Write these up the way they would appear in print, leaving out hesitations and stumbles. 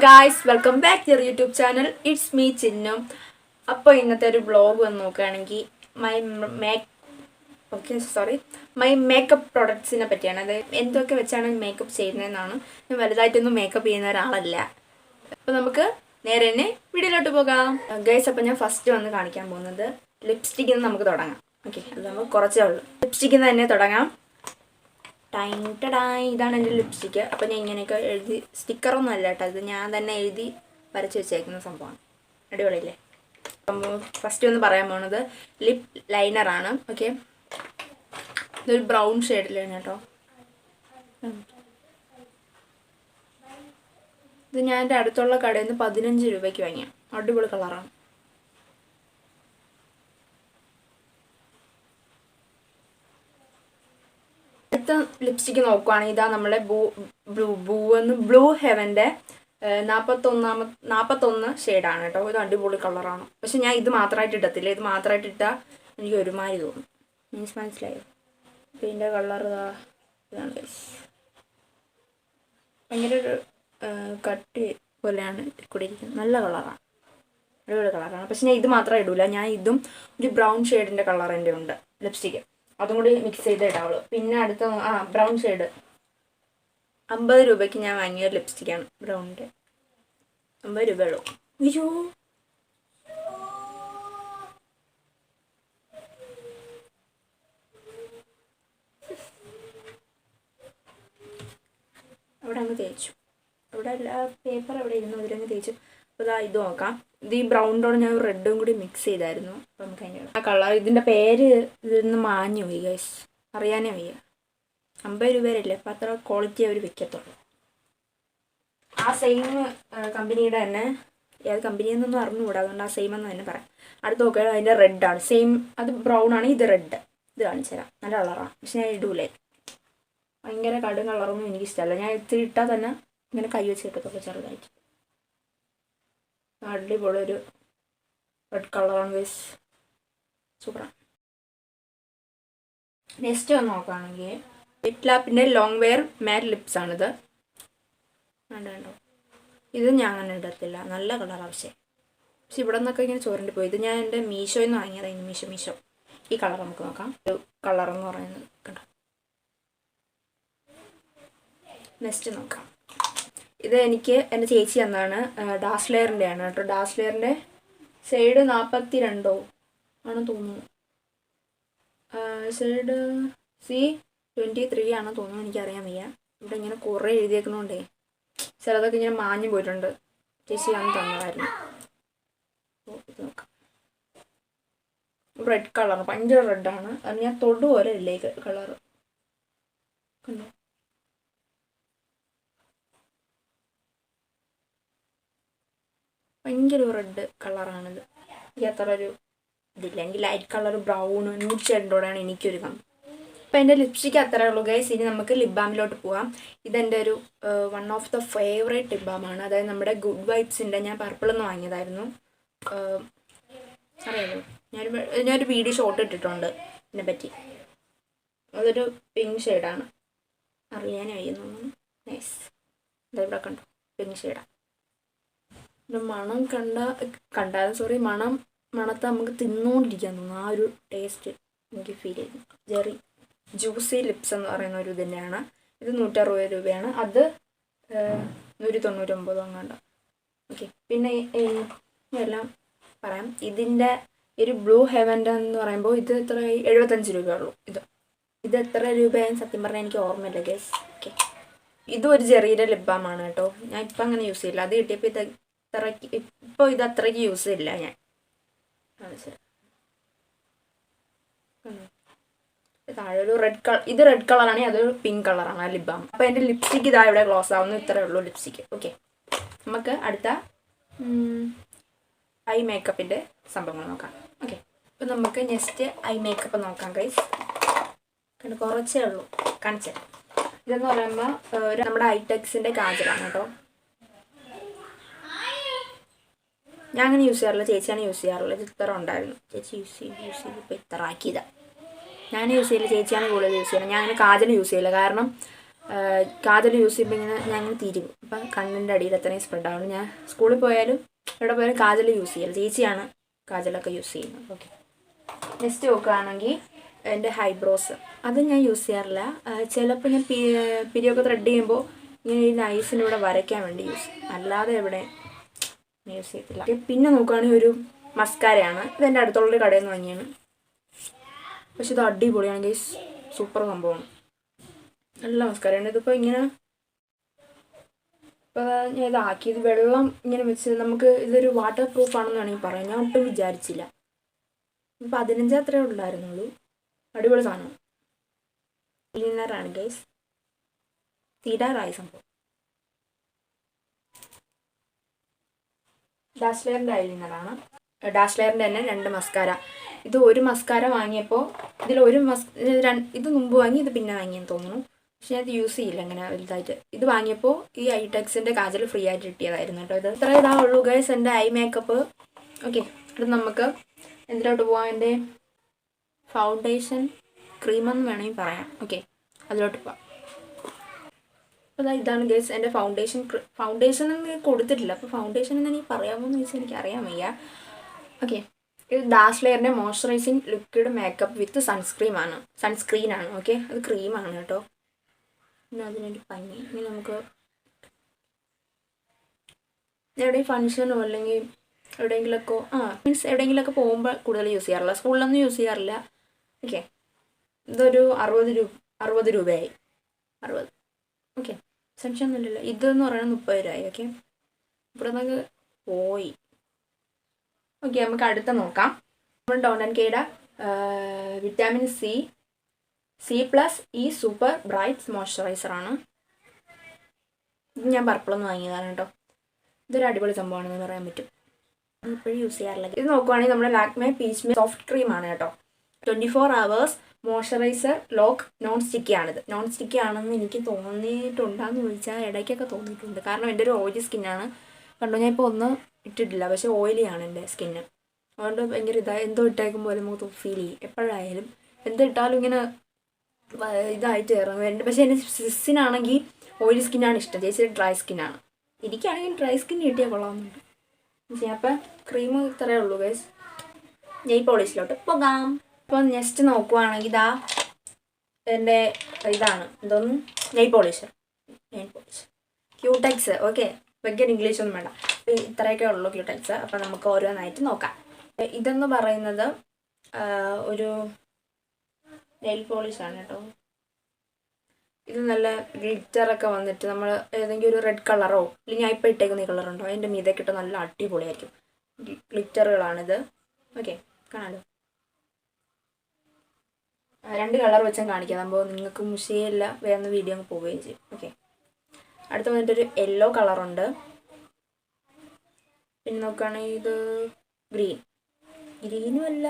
Guys, welcome back to your YouTube channel. It's me Chinnu. അപ്പോൾ ഇന്നത്തെ ഒരു വ്ളോഗ് വന്ന് നോക്കുകയാണെങ്കിൽ മൈ മേക്കപ്പ് പ്രൊഡക്ട്സിനെ പറ്റിയാണ്. അത് എന്തൊക്കെ വെച്ചാണ് മേക്കപ്പ് ചെയ്യുന്നതെന്നാണ്. ഞാൻ വലുതായിട്ടൊന്നും മേക്കപ്പ് ചെയ്യുന്ന ഒരാളല്ല. അപ്പോൾ നമുക്ക് നേരെ തന്നെ വീഡിയോയിലോട്ട് പോകാം ഗൈസ്. അപ്പോൾ ഞാൻ ഫസ്റ്റ് വന്ന് കാണിക്കാൻ പോകുന്നത് ലിപ്സ്റ്റിക്കിൽ നിന്ന് നമുക്ക് തുടങ്ങാം. ഓക്കെ, അത് നമുക്ക് കുറച്ചേ ഉള്ളൂ. ലിപ്സ്റ്റിക്കിൽ നിന്ന് തന്നെ തുടങ്ങാം. ഇതാണ് എൻ്റെ ലിപ്സ്റ്റിക്ക്. അപ്പോൾ ഞാൻ ഇങ്ങനെയൊക്കെ എഴുതി, സ്റ്റിക്കറൊന്നും അല്ല കേട്ടോ, ഇത് ഞാൻ തന്നെ എഴുതി വരച്ച് വെച്ചേക്കുന്ന സംഭവമാണ്. അടിപൊളിയില്ലേ? അപ്പം ഫസ്റ്റ് ഒന്ന് പറയാൻ പോകുന്നത് ലിപ് ലൈനറാണ്. ഓക്കെ, ഇതൊരു ബ്രൗൺ ഷെയ്ഡിലാണ് കേട്ടോ. ഇത് ഞാൻ എൻ്റെ അടുത്തുള്ള കടയിൽ നിന്ന് 15 രൂപയ്ക്ക് വാങ്ങിയ അടിപൊളി കളറാണ്. അടുത്ത ലിപ്സ്റ്റിക്ക് നോക്കുവാണെങ്കിൽ ഇതാ നമ്മളെ ബ്ലൂ ഹെവൻ്റെ 41 ഷെയ്ഡാണ് കേട്ടോ. ഇത് അടിപൊളി കളറാണ്. പക്ഷെ ഞാൻ ഇത് മാത്രമായിട്ട് ഇടത്തില്ല. ഇത് മാത്രമായിട്ട് ഇട്ടാൽ എനിക്ക് ഒരുമാതിരി തോന്നും. മീൻസ് മനസ്സിലായോ? ഇതിൻ്റെ കളർ ഇതാണ്. ഭയങ്കര ഒരു കട്ടി പോലെയാണ് കൂടെ ഇരിക്കുന്നത്. നല്ല കളറാണ്, അടിപൊളി കളറാണ്. പക്ഷെ ഞാൻ ഇത് മാത്രമേ ഇടൂല. ഞാൻ ഇതും ഒരു ബ്രൗൺ ഷെയ്ഡിൻ്റെ കളർ എൻ്റെ ഉണ്ട് ലിപ്സ്റ്റിക്ക്, അതും കൂടി മിക്സ് ചെയ്ത് ഇടാവുള്ളൂ. പിന്നെ അടുത്ത ബ്രൗൺ ഷെയ്ഡ് 50 രൂപയ്ക്ക് ഞാൻ വാങ്ങിയ ലിപ്സ്റ്റിക്കാണ്. ബ്രൗണിൻ്റെ 50 രൂപയുള്ളൂ. അയ്യോ, അവിടെ അങ്ങ് തേച്ചു. അവിടെ പേപ്പർ അവിടെ ഇരുന്നു, അതിലങ്ങ് തേച്ചു. അപ്പോൾ ഇതാ ഇത് നോക്കാം. ഇത് ഈ ബ്രൗണിനോട് ഞാൻ റെഡും കൂടി മിക്സ് ചെയ്തായിരുന്നു. അപ്പോൾ നമുക്ക് അതിൻ്റെ ആ കളർ, ഇതിൻ്റെ പേര് ഇതിൽ നിന്ന് മാഞ്ഞു പോയി ഗൈസ്, അറിയാനേ വയ്യ. 50 രൂപയല്ലേ, അപ്പോൾ അത്ര ക്വാളിറ്റി അവർ വെക്കത്തുള്ളൂ. ആ സെയിം കമ്പനിയുടെ തന്നെ, ഏത് കമ്പനിയെന്നൊന്നും അറിഞ്ഞുകൂടാ, അതുകൊണ്ട് ആ സെയിം എന്ന് തന്നെ പറയാം. അടുത്ത് നോക്കിയാൽ അതിൻ്റെ റെഡാണ് സെയിം. അത് ബ്രൗൺ ആണ്, ഇത് റെഡ്. ഇത് കാണിച്ചു തരാം, നല്ല കളറാണ്. പക്ഷെ ഞാൻ ഇടൂലേ, ഭയങ്കര കടും കളറൊന്നും എനിക്കിഷ്ടമല്ല. ഞാൻ ഇത്തിരി ഇട്ടാൽ തന്നെ ഇങ്ങനെ കൈ വെച്ച് കിട്ടത്തൊക്കെ ചെറുതായിട്ട്. അടിപൊളി ഒരു റെഡ് കളറാണ് ഗൈസ്, സൂപ്പറാണ്. നെക്സ്റ്റ് വന്ന് നോക്കുകയാണെങ്കിൽ ലിപ് ലാപ്പിൻ്റെ ലോങ് വെയർ മാറ്റ് ലിപ്സ് ആണിത്. വേണ്ടോ, ഇത് ഞാൻ അങ്ങനെ ഇടത്തില്ല, നല്ല കളറാണ്. പക്ഷെ ഇവിടെ നിന്നൊക്കെ ഇങ്ങനെ ചോരണ്ടി പോയി. ഇത് ഞാൻ എൻ്റെ മീഷോയിൽ നിന്ന് വാങ്ങിയതായിരുന്നു. മീഷോ. ഈ കളർ നമുക്ക് നോക്കാം. ഒരു കളറെന്ന് പറയുന്നത് കണ്ടോ. നെക്സ്റ്റ് നോക്കാം. ഇത് എനിക്ക് എൻ്റെ ചേച്ചി തന്നാണ്. ഡാസ്ലെയറിൻ്റെ ആണ് കേട്ടോ. ഡാസ്ലെയറിൻ്റെ ഷെയ്ഡ് 42 ആണെന്ന് തോന്നുന്നു. ഷെയ്ഡ് C23 ആണെന്ന് തോന്നുന്നു, എനിക്കറിയാൻ വയ്യ. ഇവിടെ ഇങ്ങനെ കുറേ എഴുതിയേക്കണോണ്ടേ ചിലതൊക്കെ ഇങ്ങനെ മാഞ്ഞു പോയിട്ടുണ്ട്. ചേച്ചി അന്ന് തന്നതായിരുന്നു. ഇത് നോക്കാം. റെഡ് കളർ, ഭയങ്കര റെഡാണ്. അത് ഞാൻ തൊടുപോലെ ഇല്ലേ കളർ കണ്ടോ. ഭയങ്കര റെഡ് കളറാണിത്. എനിക്ക് അത്ര ഒരു ഇതില്ല. എനിക്ക് ലൈറ്റ് കളർ ബ്രൗൺ ന്യൂഡ് ഷെയ്ഡിനോടാണ് എനിക്കൊരു കമ്പം. അപ്പോൾ എൻ്റെ ലിപ്സ്റ്റിക്ക് അത്രയേ ഉള്ളൂ ഗൈസ്. ഇനി നമുക്ക് ലിപ് ബാമിലോട്ട് പോകാം. ഇതെൻ്റെ ഒരു one of the favourite lip ബാമാണ്. അതായത് നമ്മുടെ ഗുഡ് വൈബ്സിൻ്റെ, ഞാൻ പർപ്പിളിൽ നിന്ന് വാങ്ങിയതായിരുന്നു. അറിയാമല്ലോ, ഞാനൊരു വീഡിയോ ഷോട്ട് ഇട്ടിട്ടുണ്ട് ഇതിനെപ്പറ്റി. അതൊരു പിങ്ക് ഷെയ്ഡാണ്, അറിയാനേ വയ്യുന്നു. നൈസ്, ഇവിടെ കണ്ടോ, പിങ്ക് ഷെയ്ഡാണ്. ഒരു മണം മണത്തെ നമുക്ക് തിന്നുകൊണ്ടിരിക്കാൻ തോന്നുന്നു. ആ ഒരു ടേസ്റ്റ് എനിക്ക് ഫീൽ ചെയ്യുന്നു. ജെറി ജ്യൂസി ലിപ്സ് എന്ന് പറയുന്ന ഒരു ഇത് തന്നെയാണ്. ഇത് 160 രൂപയാണ്. അത് 199 അങ്ങാണ്ട്. ഓക്കെ, പിന്നെ എല്ലാം പറയാം. ഇതിൻ്റെ ഒരു ബ്ലൂ ഹെവൻ്റെ എന്ന് പറയുമ്പോൾ ഇത് എത്ര 75 രൂപയുള്ളൂ. ഇത് എത്ര രൂപയായും സത്യം പറഞ്ഞാൽ എനിക്ക് ഓർമ്മയില്ല ഗൈസ്. ഓക്കെ, ഇതും ഒരു ജെറിയുടെ ലിപ് ബാമാണ് കേട്ടോ. ഞാൻ ഇപ്പം അങ്ങനെ യൂസ് ചെയ്യില്ല. അത് കിട്ടിയപ്പോൾ ഇപ്പോൾ ഇത് അത്രയ്ക്ക് യൂസ് ചെയ്യില്ല ഞാൻ. താഴെ ഒരു റെഡ് കളർ, ഇത് റെഡ് കളറാണെങ്കിൽ അതൊരു പിങ്ക് കളറാണ് ആ ലിപ് ബാം. അപ്പോൾ എൻ്റെ ലിപ്സ്റ്റിക്ക് ഇതാ ഇവിടെ ക്ലോസ് ആവുന്നു. ഇത്രയേ ഉള്ളൂ ലിപ്സ്റ്റിക്ക്. ഓക്കെ, നമുക്ക് അടുത്ത ഐ മേക്കപ്പിൻ്റെ സംഭവങ്ങൾ നോക്കാം. ഓക്കെ, അപ്പോൾ നമുക്ക് നെക്സ്റ്റ് ഐ മേക്കപ്പ് നോക്കാം ഗൈസ്. കണ്ട് കുറച്ചേ ഉള്ളൂ കാണിച്ചേ. ഇതെന്ന് പറയുമ്പോൾ നമ്മുടെ ഐടെക്സിൻ്റെ കാജലാണ് കേട്ടോ. ഞാൻ അങ്ങനെ യൂസ് ചെയ്യാറില്ല, ചേച്ചിയാണ് യൂസ് ചെയ്യാറുള്ളത്. ഇത് ഇത്ര ഉണ്ടായിരുന്നു, ചേച്ചി യൂസ് ചെയ്ത് ഇപ്പോൾ ഇത്ര ആക്കിയതാണ്. ഞാൻ യൂസ് ചെയ്യില്ല, ചേച്ചിയാണ് കൂടുതൽ യൂസ് ചെയ്യുന്നത്. ഞാൻ അങ്ങനെ കാജൽ യൂസ് ചെയ്യില്ല, കാരണം കാജൽ യൂസ് ചെയ്യുമ്പോൾ ഇങ്ങനെ ഞാൻ ഇങ്ങനെ തിരിയും. അപ്പം കണ്ണിൻ്റെ അടിയിൽ അത്രയും സ്പ്രെഡ് ആവുള്ളൂ. ഞാൻ സ്കൂളിൽ പോയാലും എവിടെ പോയാലും കാജൽ യൂസ് ചെയ്യല്. ചേച്ചിയാണ് കാജലൊക്കെ യൂസ് ചെയ്യുന്നത്. ഓക്കെ, നെക്സ്റ്റ് നോക്കുകയാണെങ്കിൽ എൻ്റെ ഹൈബ്രോസ്. അത് ഞാൻ യൂസ് ചെയ്യാറില്ല. ചിലപ്പോൾ ഞാൻ പിരിയൊക്കെ ത്രെഡ് ചെയ്യുമ്പോൾ ഇങ്ങനെ ഈ നൈസിൻ്റെ ഇവിടെ വരയ്ക്കാൻ വേണ്ടി യൂസ്, അല്ലാതെ എവിടെ യൂസ് ചെയ്യത്തില്ല. പിന്നെ നോക്കുകയാണെങ്കിൽ ഒരു മസ്കാരയാണ്. ഇതെൻ്റെ അടുത്തുള്ളൊരു കടയിൽ നിന്ന് വാങ്ങിയാണ്. പക്ഷെ ഇത് അടിപൊളിയാണ് ഗൈസ്, സൂപ്പർ സംഭവമാണ്. നല്ല മസ്കാരയാണ്. ഇതിപ്പോൾ ഇങ്ങനെ ഇപ്പോൾ ഞാൻ ഇതാക്കി, ഇത് വെള്ളം ഇങ്ങനെ വെച്ച് നമുക്ക് ഇതൊരു വാട്ടർ പ്രൂഫ് ആണെന്ന് വേണമെങ്കിൽ പറയാം. ഞാൻ ഒട്ടും വിചാരിച്ചില്ല. 15 അത്രേ ഉണ്ടായിരുന്നുള്ളൂ. അടിപൊളി സാധനം. ക്ലീനറാണ് ഗൈസ്. തീരാറായ സംഭവം. ഡാസ്ലെയറിൻ്റെ ഐലൈനറാണ്. ഡാസ്ലെയറിൻ്റെ തന്നെ 2 മസ്കാര. ഇത് ഒരു മസ്കാര വാങ്ങിയപ്പോൾ ഇതിലൊരു ഇത് മുമ്പ് വാങ്ങി, ഇത് പിന്നെ വാങ്ങിയെന്ന് തോന്നുന്നു. പക്ഷെ ഞാൻ ഇത് യൂസ് ചെയ്യില്ല അങ്ങനെ വലുതായിട്ട്. ഇത് വാങ്ങിയപ്പോൾ ഈ ഐടെക്സിൻ്റെ കാജൽ ഫ്രീ ആയിട്ട് കിട്ടിയതായിരുന്നു കേട്ടോ. ഇത് ഇത്ര ഇതാവുള്ളൂ ഗൈസ് എൻ്റെ ഐ മേക്കപ്പ്. ഓക്കെ, ഇത് നമുക്ക് എന്തിലോട്ട് പോകാം? എൻ്റെ ഫൗണ്ടേഷൻ ക്രീമെന്ന് വേണമെങ്കിൽ പറയാം. ഓക്കെ, അതിലോട്ട് പോവാം. അപ്പോൾ ഇതാണ് ഗൈസ് എൻ്റെ ഫൗണ്ടേഷൻ എന്ന് കൊടുത്തിട്ടില്ല. അപ്പോൾ ഫൗണ്ടേഷൻ എന്ന് എനിക്ക് പറയാമോ എന്ന് ചോദിച്ചാൽ എനിക്ക് അറിയാൻ വയ്യ. ഓക്കെ, ഇത് ഡാസ്ലെയറിൻ്റെ മോയ്സ്ചറൈസിങ് ലിക്വിഡ് മേക്കപ്പ് വിത്ത് സൺസ്ക്രീനാണ്. ഓക്കെ, അത് ക്രീമാണ് കേട്ടോ. പിന്നെ അതിനൊരു പഞ്ഞി. ഇനി നമുക്ക് എവിടെയും ഫങ്ഷനോ അല്ലെങ്കിൽ എവിടെയെങ്കിലുമൊക്കെ മീൻസ് എവിടെയെങ്കിലുമൊക്കെ പോകുമ്പോൾ കൂടുതൽ യൂസ് ചെയ്യാറില്ല. സ്കൂളിലൊന്നും യൂസ് ചെയ്യാറില്ല. ഓക്കെ, ഇതൊരു 60 രൂപയായി. 60. ഓക്കെ, സംശയമൊന്നുമില്ലല്ലോ. ഇതെന്ന് പറയുന്നത് 30 രൂപയായി. ഓക്കെ, ഇവിടെ നമുക്ക് പോയി. ഓക്കെ, നമുക്ക് അടുത്ത നോക്കാം. നമ്മൾ ഡോൺ ആൻഡ് കെയുടെ വിറ്റാമിൻ C+E സൂപ്പർ ബ്രൈറ്റ്സ് മോയ്സ്ചറൈസറാണ്. ഇത് ഞാൻ പർപ്പിളൊന്നും വാങ്ങിയതാണ് കേട്ടോ. ഇതൊരു അടിപൊളി സംഭവമാണെന്ന് പറയാൻ പറ്റും. ഇപ്പോഴും യൂസ് ചെയ്യാറില്ല. ഇത് നോക്കുവാണെങ്കിൽ നമ്മുടെ ലാക്മേ പീച്ച് സോഫ്റ്റ് ക്രീമാണ് കേട്ടോ. 24 hours moisturiser lock non sticky ആണിത്. നോൺ സ്റ്റിക്കി ആണെന്ന് എനിക്ക് തോന്നിയിട്ടുണ്ടാന്ന് ചോദിച്ചാൽ ഇടയ്ക്കൊക്കെ തോന്നിയിട്ടുണ്ട്. കാരണം എൻ്റെ ഒരു ഓയിലി സ്കിന്നാണ്. കണ്ടോ, ഞാൻ ഇപ്പോൾ ഒന്നും ഇട്ടിട്ടില്ല, പക്ഷേ ഓയിലിയാണ് എൻ്റെ സ്കിന്ന്. അതുകൊണ്ട് ഭയങ്കര എന്തോ ഇട്ടേക്കുമ്പോൾ നമുക്ക് ഫീൽ ചെയ്യും. എപ്പോഴായാലും എന്തിട്ടാലും ഇങ്ങനെ ഇതായിട്ട് ഇറങ്ങും. പക്ഷേ എൻ്റെ സിസ്സിനാണെങ്കിൽ ഓയിലി സ്കിന്നാണ് ഇഷ്ടം. ചേച്ചി ഡ്രൈ സ്കിന്നാണ്. എനിക്കാണെങ്കിൽ ഡ്രൈ സ്കിൻ കിട്ടിയാൽ കൊള്ളാമെന്നുണ്ട്. അപ്പം ക്രീം ഇത്രയേ ഉള്ളൂ ഗൈസ്. നെയിൽ പോളിഷിലോട്ട് പോകാം. അപ്പോൾ നെക്സ്റ്റ് നോക്കുവാണെങ്കിൽ ഇതാ എൻ്റെ ഇതാണ് എന്തോന്ന് നെയിൽ പോളിഷ് ക്യൂടെക്സ്. ഓക്കെ, ഭയങ്കര ഇംഗ്ലീഷൊന്നും വേണ്ട. ഇത്രയൊക്കെ ഉള്ളൂ ക്യൂടെക്സ്. അപ്പോൾ നമുക്ക് ഓരോന്നായിട്ട് നോക്കാം. ഇതെന്ന് പറയുന്നത് ഒരു നെയിൽ പോളിഷാണ് കേട്ടോ. ഇത് നല്ല ഗ്ലിറ്ററൊക്കെ വന്നിട്ട് നമ്മൾ ഏതെങ്കിലും ഒരു റെഡ് കളറോ അല്ലെങ്കിൽ ഞാൻ ഇപ്പോൾ ഇട്ടേക്കുന്ന ഈ കളറുണ്ടോ അതിൻ്റെ മീതൊക്കെ ഇട്ട് നല്ല അടിപൊളിയായിരിക്കും. ഗ്ലിറ്ററുകളാണിത്. ഓക്കെ, കാണാലോ. 2 കളർ വെച്ചാൽ കാണിക്കാം. അപ്പോൾ നിങ്ങൾക്ക് മുഷിയല്ല, വേറെ വീഡിയോ അങ്ങ് പോവുകയും ചെയ്യും. ഓക്കെ, അടുത്ത് വന്നിട്ടൊരു യെല്ലോ കളറുണ്ട്. പിന്നെ നോക്കുകയാണെങ്കിൽ ഇത് ഗ്രീനും അല്ല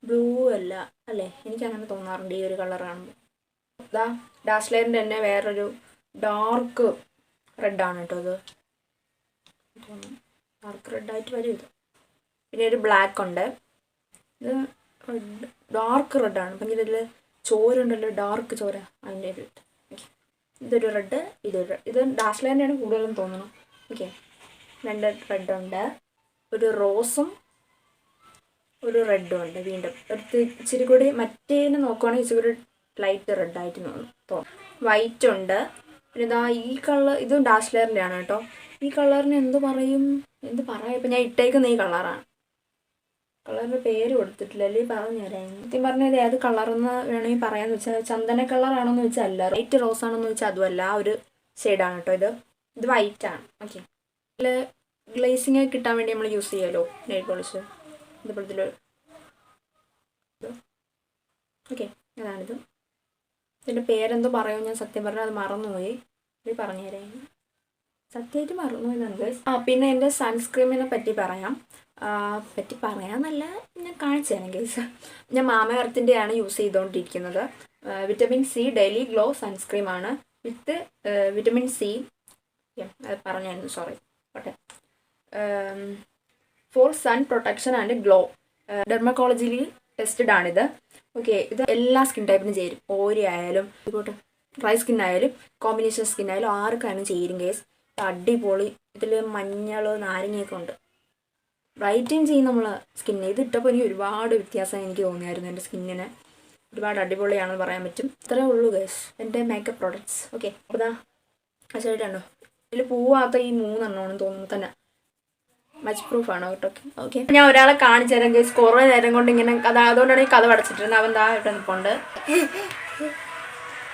ബ്ലൂ അല്ല അല്ലേ, എനിക്കങ്ങനെ തോന്നാറുണ്ട് ഈ ഒരു കളർ കാണുമ്പോൾ. ഇതാ ഡാസ്ലെയറിൻ്റെ തന്നെ വേറൊരു ഡാർക്ക് റെഡാണ് കേട്ടോ. ഇത് ഡാർക്ക് റെഡായിട്ട് വരും ഇത്. പിന്നെ ഒരു ബ്ലാക്ക് ഉണ്ട്. ഇത് റെഡ് ഡാർക്ക് റെഡാണ്. അപ്പം ഇതിൽ ചോര ഉണ്ടല്ലോ, ഡാർക്ക് ചോര, അതിൻ്റെ ഒരു ഇതൊരു റെഡ്, ഇത് ഡാസ്ലെയറിൻ്റെയാണ് കൂടുതലും തോന്നുന്നു. ഓക്കെ, 2 റെഡുണ്ട്. ഒരു റോസും ഒരു റെഡും ഉണ്ട്. വീണ്ടും ഇച്ചിരി കൂടി മറ്റേന്ന് നോക്കുവാണെങ്കിൽ ഇച്ചിരി കൂടി ലൈറ്റ് റെഡായിട്ട് തോന്നും. വൈറ്റ് ഉണ്ട്. പിന്നെ ഇതാ ഈ കളർ, ഇതും ഡാസ്ലെയറിൻ്റെ ആണ് കേട്ടോ. ഈ കളറിന് എന്ത് പറയാം. ഇപ്പം ഞാൻ ഇട്ടേക്കുന്ന ഈ കളറാണ്. കളറിൻ്റെ പേര് കൊടുത്തിട്ടില്ല, അല്ലെങ്കിൽ പറഞ്ഞു തരാം. സത്യം പറഞ്ഞത് ഏത് കളറെന്ന് വേണമെങ്കിൽ പറയാമെന്ന് വെച്ചാൽ ചന്ദന കളറാണോന്ന് വെച്ചാൽ അല്ല, വൈറ്റ് റോസ് ആണോന്ന് വെച്ചാൽ അതുമല്ല, ആ ഒരു ഷെയ്ഡാണ് കേട്ടോ. ഇത് വൈറ്റാണ്. ഓക്കെ, ഇതിൽ ഗ്ലേസിങ് കിട്ടാൻ വേണ്ടി നമ്മൾ യൂസ് ചെയ്യുമല്ലോ നെയിൽ പോളിഷ്. ഇതുപോലത്തെ ഓക്കെ, അതാണിത്. ഇതിൻ്റെ പേരെന്തോ പറയുമോ ഞാൻ സത്യം പറഞ്ഞാൽ അത് മറന്നുപോയി. ഇത് പറഞ്ഞു തരാം. സത്യമായിട്ട് മറന്നുപോയതാണ്. പിന്നെ എൻ്റെ സൺസ്ക്രീമിനെ പറ്റി പറയാമെന്നല്ല, ഞാൻ കാണിച്ചു തരാം ഗൈസ്. ഞാൻ മാമ എർത്തിൻ്റെയാണ് യൂസ് ചെയ്തുകൊണ്ടിരിക്കുന്നത്. വിറ്റമിൻ C ഡെയിലി ഗ്ലോ സൺസ്ക്രീമാണ് വിത്ത് വിറ്റമിൻ C. അത് പറഞ്ഞായിരുന്നു, sorry. Okay, for sun protection and glow. ഡെർമക്കോളജിയിൽ ടെസ്റ്റഡ് ആണിത്. ഓക്കെ, ഇത് എല്ലാ സ്കിൻ ടൈപ്പിനും ചേരും. ഓരി ആയാലും ഇതുപോട്ടെ ഡ്രൈ സ്കിന്നായാലും കോമ്പിനേഷൻ സ്കിന്നായാലും ആർക്കായാലും ചേരും ഗൈസ്. അടിപൊളി. ഇതിൽ മഞ്ഞൾ നാരങ്ങയൊക്കെ ഉണ്ട്. ബ്രൈറ്റൻ ചെയ്യും നമ്മൾ സ്കിന്നിന്. ഇത് ഇട്ടപ്പോൾ എനിക്ക് ഒരുപാട് വ്യത്യാസം എനിക്ക് തോന്നിയായിരുന്നു എൻ്റെ സ്കിന്നിന്. ഒരുപാട് അടിപൊളിയാണെന്ന് പറയാൻ പറ്റും. ഇത്രയേ ഉള്ളൂ ഗൈസ് എൻ്റെ മേക്കപ്പ് പ്രോഡക്റ്റ്സ്. ഓക്കെ, അപ്പോൾ ഇതാ ശരിയാണോ, ഇതിൽ പോവാത്ത ഈ 3 എണ്ണമാണെന്ന് തോന്നുന്നു തന്നെ. മച്ച് പ്രൂഫാണോ കേട്ടോ. ഓക്കെ, ഞാൻ ഒരാളെ കാണിച്ചു തരാം ഗൈസ്. കുറേ നേരം കൊണ്ട് ഇങ്ങനെ അതുകൊണ്ടാണ് ഈ കഥ അടച്ചിട്ടിരുന്നത്. അവൻ ദാ ഇവിടെ നിൽപ്പുണ്ട്.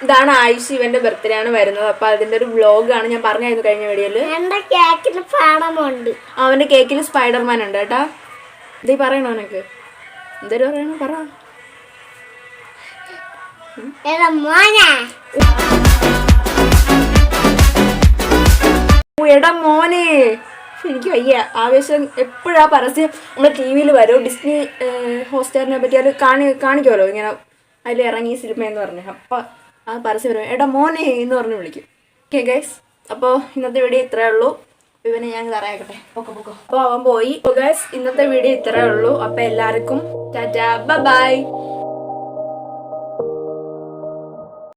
ഇതാണ് ആയുഷ്. ഇവന്റെ ബർത്ത്ഡേ ആണ് വരുന്നത്. അപ്പൊ അതിന്റെ ഒരു വ്ലോഗാണ് ഞാൻ പറഞ്ഞായിരുന്നു കഴിഞ്ഞ വീഡിയോയില്. അവന്റെ കേക്കിൽ സ്പൈഡർമാൻ ഉണ്ട് കേട്ടാ. ഇത് പറയണോ നിനക്ക്? എന്തൊരു പറയണോ പറ. എടാ മോനെ, എനിക്ക് വയ്യ. ആവേശം എപ്പോഴാ പരസ്യം നമ്മുടെ ടി വിയിൽ വരും. ഡിസ്നി ഹോട്ട്സ്റ്റാറിനെ പറ്റി അത് കാണിക്കുമല്ലോ ഇങ്ങനെ. അതിൽ ഇറങ്ങി സിനിമ എന്ന് പറഞ്ഞു. അപ്പം ആ പരസ്യം വരും, എടാ മോനെ എന്ന് പറഞ്ഞ് വിളിക്കും. ഓക്കെ ഗൈസ്, അപ്പോൾ ഇന്നത്തെ വീഡിയോ ഇത്രയേ ഉള്ളൂ. ഇവനെ ഞാൻ തറയാക്കട്ടെ. അപ്പോൾ അവൻ പോയി. ഗൈസ്, ഇന്നത്തെ വീഡിയോ ഇത്രയേ ഉള്ളൂ. അപ്പോൾ എല്ലാവർക്കും ടാറ്റാ, ബൈ ബൈ.